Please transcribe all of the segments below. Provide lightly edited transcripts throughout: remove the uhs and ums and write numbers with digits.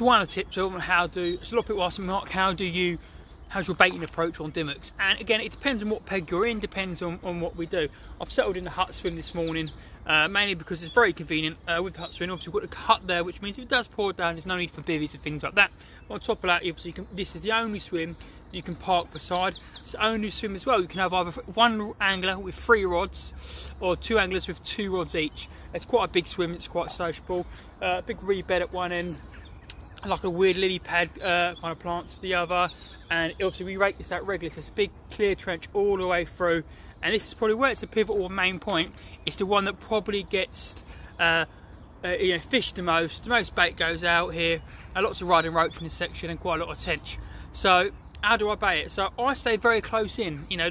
So one of the tips on how to, so a lot of people ask me, Mark, how's your baiting approach on dimmocks? And again, it depends on what peg you're in, depends on what we do. I've settled in the hut swim this morning, mainly because it's very convenient with the hut swim. Obviously we've got the hut there, which means if it does pour down, there's no need for bivvies and things like that. But on top of that, obviously this is the only swim you can park beside. It's the only swim as well. You can have either one angler with 3 rods or 2 anglers with 2 rods each. It's quite a big swim, it's quite sociable. Big reed bed at one end, like a weird lily pad kind of plants the other. And obviously we rake this out regularly, so it's a big clear trench all the way through. And this is probably where it's a pivotal main point. It's the one that probably gets fished the most. The most bait goes out here. Lots of riding roach in this section and quite a lot of tench. So how do I bait it? So I stay very close in. You know,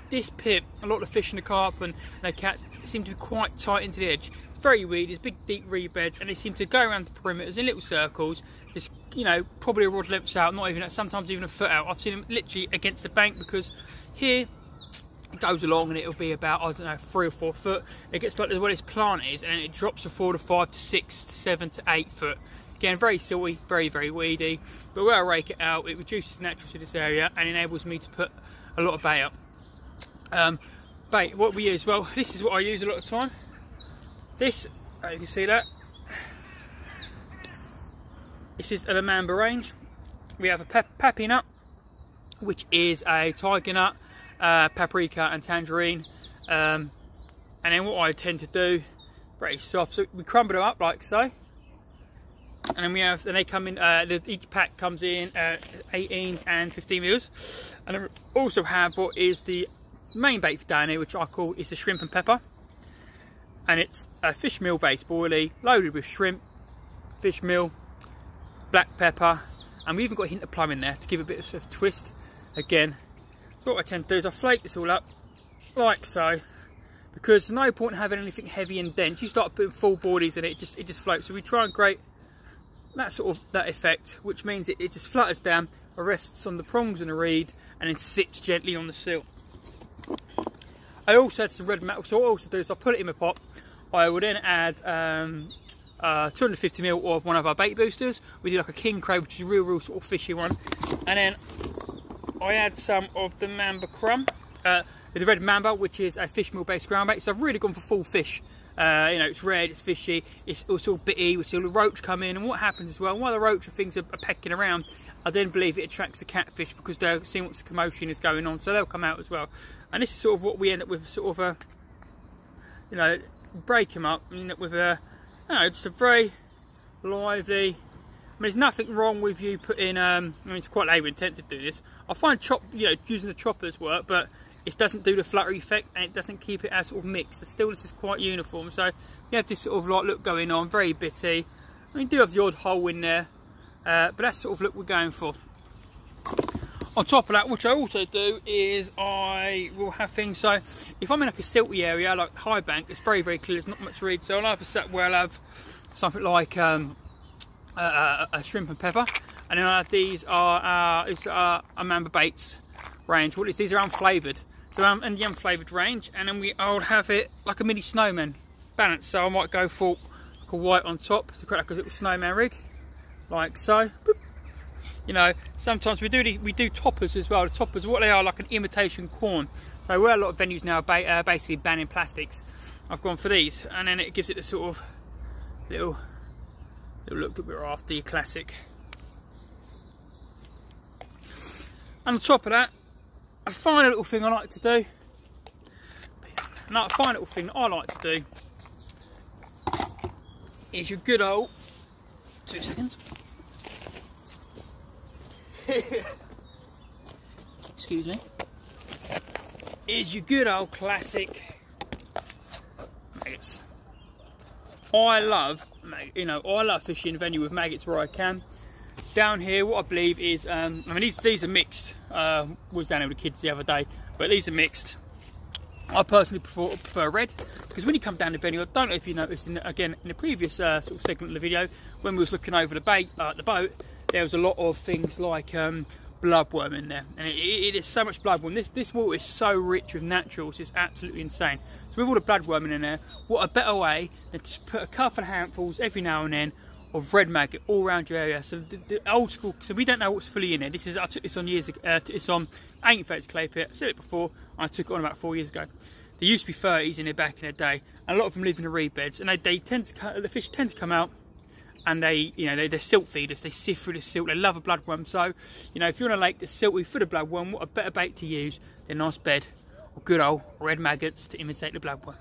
this pit, a lot of the fish and the carp and the cats seem to be quite tight into the edge. It's very weedy, there's big deep reed beds, and they seem to go around the perimeters in little circles. It's, you know, probably a rod length out, not even, sometimes even a foot out. I've seen them literally against the bank, because here it goes along and it'll be about, I don't know, 3 or 4 foot. It gets like where this plant is, and then it drops to 4 to 5 to 6 to 7 to 8 foot. Again, very silty, very, very weedy. But where I rake it out, it reduces the naturalness of this area and enables me to put a lot of bait up. Bait, what we use, well, this is what I use a lot of the time. This, you can see that. This is the mamba range. We have a papi-nut, which is a tiger nut, paprika and tangerine. And then what I tend to do, very soft, so we crumble them up like so. And then we have, then they come in, each pack comes in 18s and 15 mils. And then we also have what is the main bait for down here, which I call is the shrimp and pepper. And it's a fish meal based boilie, loaded with shrimp, fish meal, black pepper, and we even got a hint of plum in there to give a bit of a twist. Again, so what I tend to do is I flake this all up like so, because there's no point in having anything heavy and dense. You start putting full boilies in it, it just floats. So we try and create that effect, which means it just flutters down, rests on the prongs and the reed, and then sits gently on the sill. I also had some red metal, so what I also do is I put it in my pot. I will then add 250 ml of one of our bait boosters. We do like a king crab, which is a real sort of fishy one. And then I add some of the mamba crumb, the red mamba, which is a fish meal based ground bait. So I've really gone for full fish. You know, it's red, it's fishy, it's also bitty. We see the roach come in, and what happens as well, while the roach and things are pecking around, I then believe it attracts the catfish because they're seeing what the commotion is going on, so they'll come out as well. And this is sort of what we end up with, sort of a, you know, break them up, and end up with a, you know, just a very lively. I mean, there's nothing wrong with you putting. I mean, it's quite labour intensive to do this. I find using the choppers work, but it doesn't do the fluttery effect, and it doesn't keep it as sort of mixed. The stillness is quite uniform, so you have this sort of like look going on, very bitty. I mean, you do have the odd hole in there, but that's sort of look we're going for. On top of that, what I also do is I will have things, so if I'm in like a silty area like high bank, it's very, very clear, there's not much reed, so I'll have a set where I'll have something like a shrimp and pepper, and then I have these are a mamba baits range. What is, these are unflavoured, so in the unflavoured range, and then I'll have it like a mini snowman balance, so I might go for like a white on top to create like a little snowman rig, like so. Boop. You know, sometimes we do toppers as well. The toppers, what they are, like an imitation corn. So where a lot of venues now are basically banning plastics, I've gone for these, and then it gives it the sort of little look that we're after, your classic. And on top of that, a final little thing I like to do. Another final little thing that I like to do is your good old 2 seconds. Excuse me. Is your good old classic maggots. I love fishing venue with maggots where I can. Down here, what I believe is, I mean these are mixed. Was down here with the kids the other day, but these are mixed. I personally prefer red, because when you come down the venue, I don't know if you noticed again in the previous sort of segment of the video, when we was looking over the boat, there was a lot of things like bloodworm in there, and it is so much bloodworm. This water is so rich with naturals, it's absolutely insane. So with all the bloodworm in there, what a better way than to put a couple of handfuls every now and then of red maggot all around your area. So the old school, so we don't know what's fully in it. This is, I took this on years ago, it's on 8 clay pit. I said it before, I took it on about 4 years ago. There used to be 30s in there back in the day, and a lot of them live in the reed beds, and they tend to, the fish tend to come out, and they, you know, they're silt feeders. They sift through the silt. They love a bloodworm. So, you know, if you're on a lake that's silty for the bloodworm, what a better bait to use than a nice bed of good old red maggots to imitate the bloodworm.